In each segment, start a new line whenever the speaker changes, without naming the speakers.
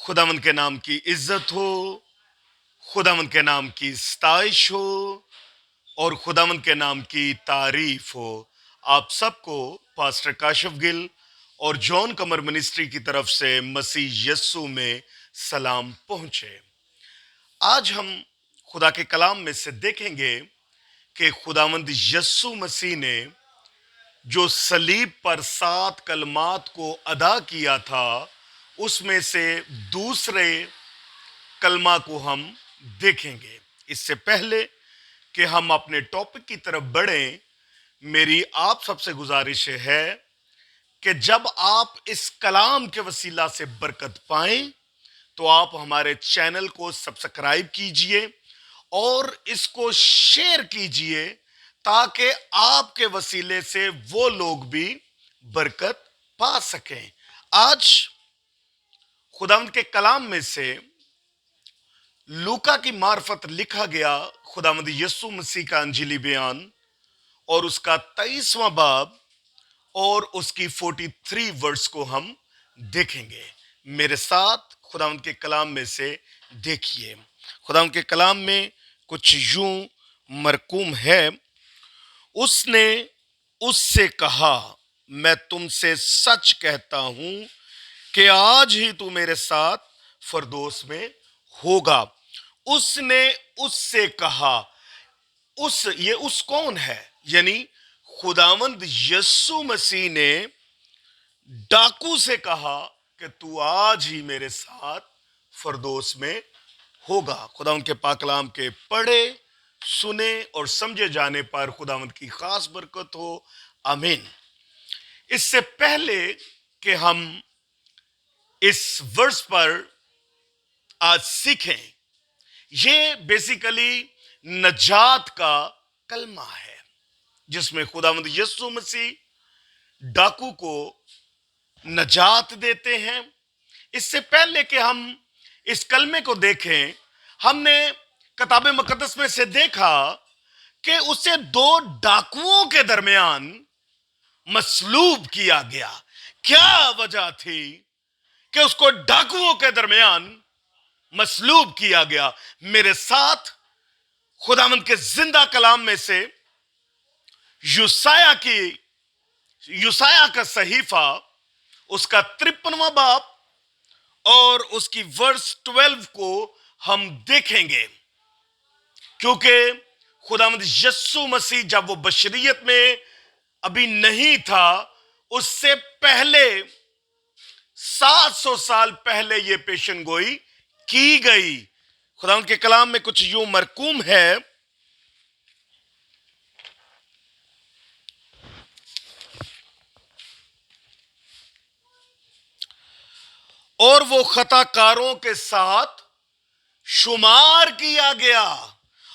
खुदावंद के नाम की इज्जत हो, खुदावंद के नाम की सताइश हो और खुदावंद के नाम की तारीफ हो। आप सबको पास्टर काशिफ गिल और जॉन कमर मिनिस्ट्री की तरफ से मसीह यस्सु में सलाम पहुंचे। आज हम खुदा के कलाम में से देखेंगे कि खुदावंद यस्सु मसीह ने जो सलीब पर 7 कलमात को अदा किया था, उसमें से दूसरे कलमा को हम देखेंगे। इससे पहले कि हम अपने टॉपिक की तरफ बढ़ें, मेरी आप सबसे गुजारिश है कि जब आप इस कलाम के वसीला से बरकत पाएं तो आप हमारे चैनल को सब्सक्राइब कीजिए और इसको शेयर कीजिए ताकि आपके वसीले से वो लोग भी बरकत पा सकें। आज खुदावंद के कलाम में से लूका की मार्फत लिखा गया खुदावंद यीशु मसीह का अंजीली बयान और उसका 23वां बाब और उसकी 43 वर्ड्स को हम देखेंगे। मेरे साथ खुदावंद के कलाम में से देखिए। खुदावंद के कलाम में कुछ यूं मरकूम है, उसने उससे कहा, मैं तुमसे सच कहता हूं कि आज ही तू मेरे साथ फरदौस में होगा। उसने उससे कहा, ये उस कौन है? यानी खुदावंद यीशु मसीह ने डाकू से कहा कि तू आज ही मेरे साथ फरदौस में होगा। खुदावंद के पाक कलाम के पढ़े, सुने और समझे जाने पर खुदावंद की खास बरकत हो। आमीन। इससे पहले कि हम इस वर्स पर आज सीखें, ये बेसिकली नजात का कलमा है जिसमें खुदावंद यीशु मसीह डाकू को नजात देते हैं। इससे पहले कि हम इस कलमे को देखें, हमने किताब मुकद्दस में से देखा कि उसे 2 डाकुओं के दरमियान मसलूब किया गया। क्या वजह थी कि उसको डाकुओं के दरमियान मसलूब किया गया? मेरे साथ खुदावंद के जिंदा कलाम में से यूसाया का सहीफा, उसका 53वां बाब और उसकी वर्स 12 को हम देखेंगे। क्योंकि खुदावंद यीशु मसीह जब वो बशरियत में अभी नहीं था, उससे पहले 700 साल पहले ये पेशन गोई की गई। खुदावंद के कलाम में कुछ यूं मरकूम है, और वो खताकारों के साथ शुमार किया गया।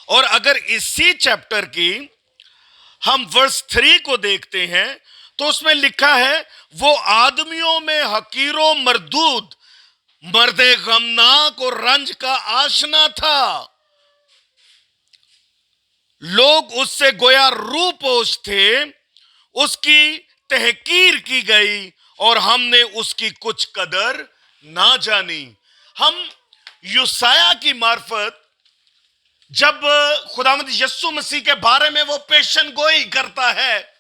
और अगर इसी चैप्टर की हम वर्स 3 को देखते हैं तो उसमें लिखा है, वो आदमियों में हकीरो मरदूद, मर्दे गमनाक और रंज का आशना था। लोग उससे गोया रूपोश थे, उसकी तहकीर की गई और हमने उसकी कुछ कदर ना जानी। हम यूसाया की मार्फत जब खुदावंद यीशु मसीह के बारे में वो पेशन गोई करता है,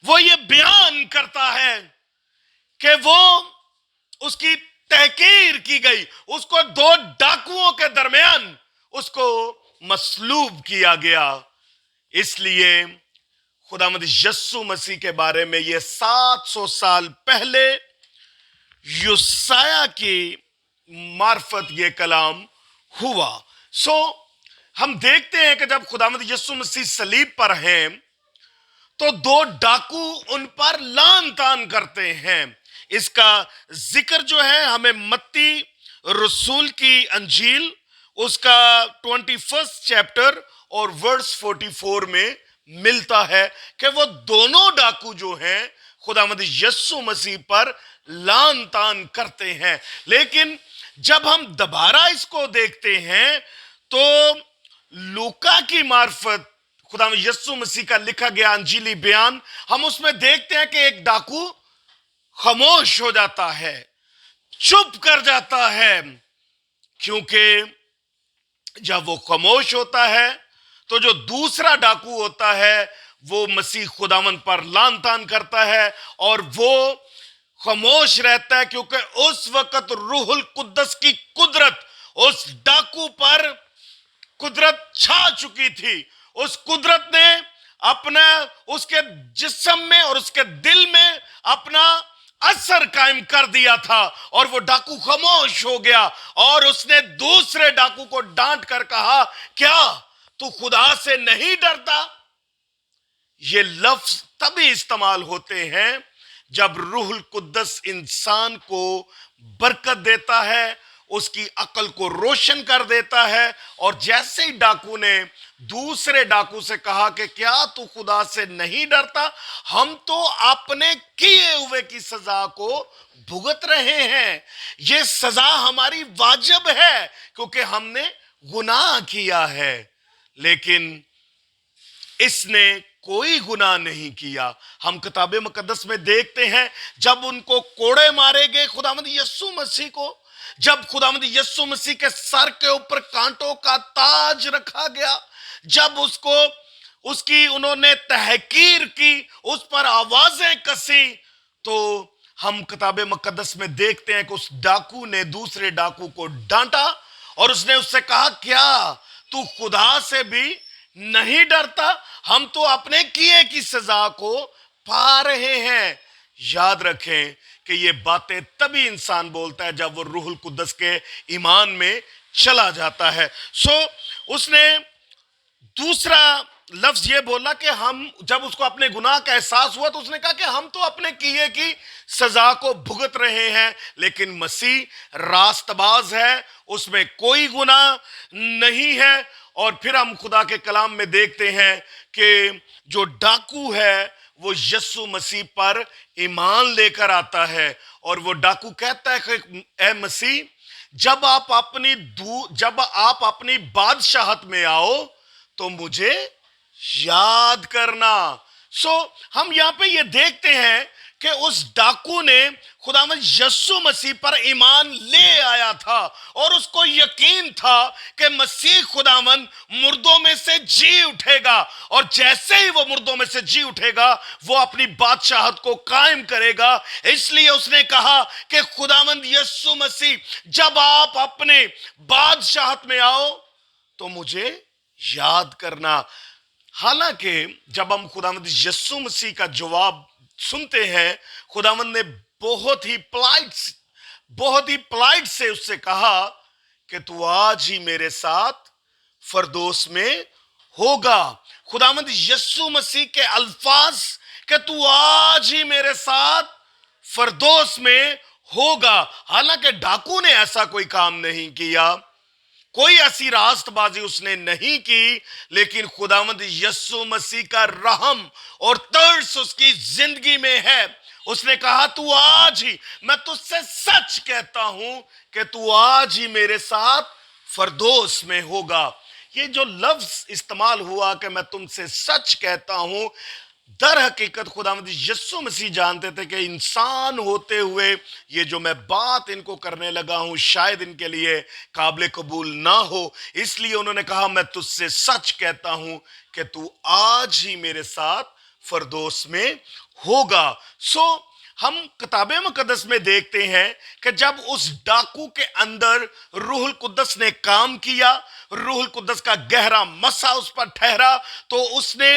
वो ये बयान करता है कि वो उसकी तहकीर की गई, उसको 2 डाकुओं के दरमियान उसको मसलूब किया गया। इसलिए खुदावंद यीशु मसीह के बारे में ये 700 साल पहले यूसाया की मार्फत ये कलाम हुआ। हम देखते हैं कि जब खुदावंद यीशु मसीह सलीब पर हैं तो 2 डाकू उन पर लान तान करते हैं। इसका जिक्र जो है हमें मत्ती रसूल की अंजील उसका 21 चैप्टर और वर्स 44 में मिलता है कि वो दोनों डाकू जो हैं खुदावंद यीशु मसीह पर लान तान करते हैं। लेकिन जब हम दोबारा इसको देखते हैं तो लूका की मार्फत खुदावंद यीशु मसीह का लिखा गया अंजीली बयान, हम उसमें देखते हैं कि एक डाकू खामोश हो जाता है। चुप कर जाता है, क्योंकि जब वो खामोश होता है तो जो दूसरा डाकू होता है वो मसीह खुदावंद पर लान तान करता है, और वो खामोश रहता है क्योंकि उस वक्त रूहुल कुद्दस की कुदरत उस डाकू पर कुदरत छा चुकी थी। उस कुदरत ने अपना उसके जिस्म में और उसके दिल में अपना असर कायम कर दिया था, और वो डाकू खामोश हो गया, और उसने दूसरे डाकू को डांट कर कहा, क्या तू खुदा से नहीं डरता? ये लफ्ज तभी इस्तेमाल होते हैं जब रूहुल कुद्दस इंसान को बरकत देता है, उसकी अकल को रोशन कर देता है। और जैसे ही डाकू ने दूसरे डाकू से कहा कि क्या तू खुदा से नहीं डरता, हम तो अपने किए हुए की सजा को भुगत रहे हैं, ये सजा हमारी वाजिब है क्योंकि हमने गुनाह किया है, लेकिन इसने कोई गुनाह नहीं किया। हम किताबे मुकद्दस में देखते हैं जब उनको कोड़े मारे गए खुदावंद यीशु मसीह को, जब खुदावंद यीशु मसीह के सर के ऊपर कांटों का ताज रखा गया, जब उसको उसकी उन्होंने तहकीर की, उस पर आवाजें कसी, तो हम किताबे मुकद्दस में देखते हैं कि उस डाकू ने दूसरे डाकू को डांटा और उसने उससे कहा, क्या तू खुदा से भी नहीं डरता? हम तो अपने किए की सजा को पा रहे हैं। याद रखें कि ये बातें तभी इंसान बोलता है जब वो रूहुल कुद्दस के ईमान में चला जाता है। उसने दूसरा लफ्ज ये बोला कि हम, जब उसको अपने गुनाह का एहसास हुआ तो उसने कहा कि हम तो अपने किए की सजा को भुगत रहे हैं, लेकिन मसीह रास्तबाज है, उसमें कोई गुनाह नहीं है। और फिर हम खुदा के कलाम में देखते हैं कि जो डाकू है वो यीशु मसीह पर ईमान लेकर आता है, और वो डाकू कहता है कि ए मसीह, जब आप अपनी बादशाहत में आओ तो मुझे याद करना। हम यहां पे ये देखते हैं कि उस डाकू ने खुदावंद यीशु मसीह पर ईमान ले आया था, और उसको यकीन था कि मसीह खुदावंद मुर्दों में से जी उठेगा, और जैसे ही वो मुर्दों में से जी उठेगा वो अपनी बादशाहत को कायम करेगा। इसलिए उसने कहा कि खुदावंद यीशु मसीह, जब आप अपने बादशाहत में आओ तो मुझे याद करना। हालांकि जब हम खुदावंद यीशु मसीह का जवाब सुनते हैं, खुदावंद ने बहुत ही पोलाइट से उससे कहा कि तू आज ही मेरे साथ फरदौस में होगा। खुदावंद यीशु मसीह के अल्फाज कि तू आज ही मेरे साथ फरदौस में होगा। हालांकि डाकू ने ऐसा कोई काम नहीं किया, कोई ऐसी रास्तबाजी उसने नहीं की, लेकिन खुदावंद यीशु मसीह का रहम और तरस उसकी जिंदगी में है। उसने कहा, तू आज ही, मैं तुझसे सच कहता हूं कि तू आज ही मेरे साथ फरदौस में होगा। ये जो लफ्ज इस्तेमाल हुआ कि मैं तुमसे सच कहता हूं, दर हकीकत खुदावंद यीशु मसीह जानते थे कि इंसान होते हुए ये जो मैं बात इनको करने लगा हूं शायद इनके लिए काबिल कबूल ना हो, इसलिए उन्होंने कहा, मैं तुझसे सच कहता हूं कि तू आज ही मेरे साथ फरदौस में होगा। हम किताबे मुकद्दस में देखते हैं कि जब उस डाकू के अंदर रूहुल कुद्दस ने काम किया, रूहुल कुद्दस का गहरा मसा उस पर ठहरा, तो उसने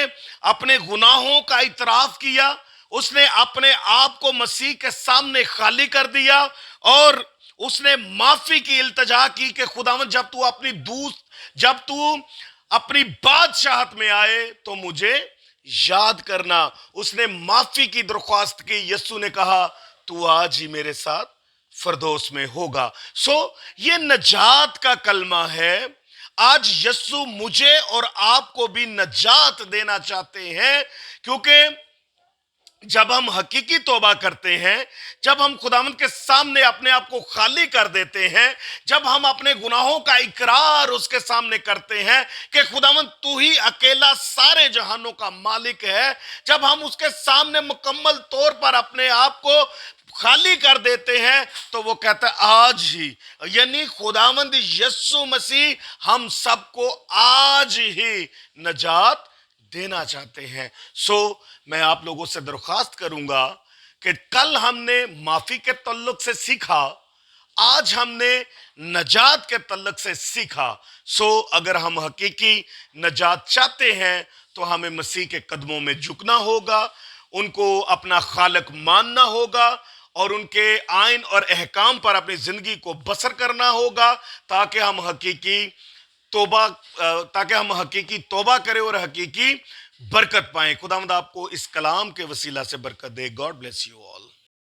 अपने गुनाहों का इतराफ किया, उसने अपने आप को मसीह के सामने खाली कर दिया, और उसने माफी की इल्तजा की कि खुदावंद, जब तू अपनी बादशाहत में आए तो मुझे याद करना। उसने माफी की दरख्वास्त की। यीशु ने कहा, तू आज ही मेरे साथ फरदौस में होगा। ये नजात का कलमा है। आज यीशु मुझे और आपको भी नजात देना चाहते हैं, क्योंकि जब हम हकीकी तौबा करते हैं, जब हम खुदावंद के सामने अपने आप को खाली कर देते हैं, जब हम अपने गुनाहों का इकरार उसके सामने करते हैं कि खुदावंद तू ही अकेला सारे जहानों का मालिक है, जब हम उसके सामने मुकम्मल तौर पर अपने आप को खाली कर देते हैं, तो वो कहता है आज ही, यानी खुदावंद यीशु मसीह हम सबको आज ही नजात देना चाहते हैं। सो मैं आप लोगों से दरख्वास्त करूंगा कि कल हमने माफी के तल्लुक से सीखा, आज हमने नजात के तल्लुक से सीखा। सो अगर हम हकीकी नजात चाहते हैं तो हमें मसीह के कदमों में झुकना होगा, उनको अपना खालक मानना होगा और उनके आइन और अहकाम पर अपनी जिंदगी को बसर करना होगा, ताकि हम हकीकी तौबा करें और हकीकी बरकत पाएं। खुदावंद आपको इस कलाम के वसीला से बरकत दे। God bless you all.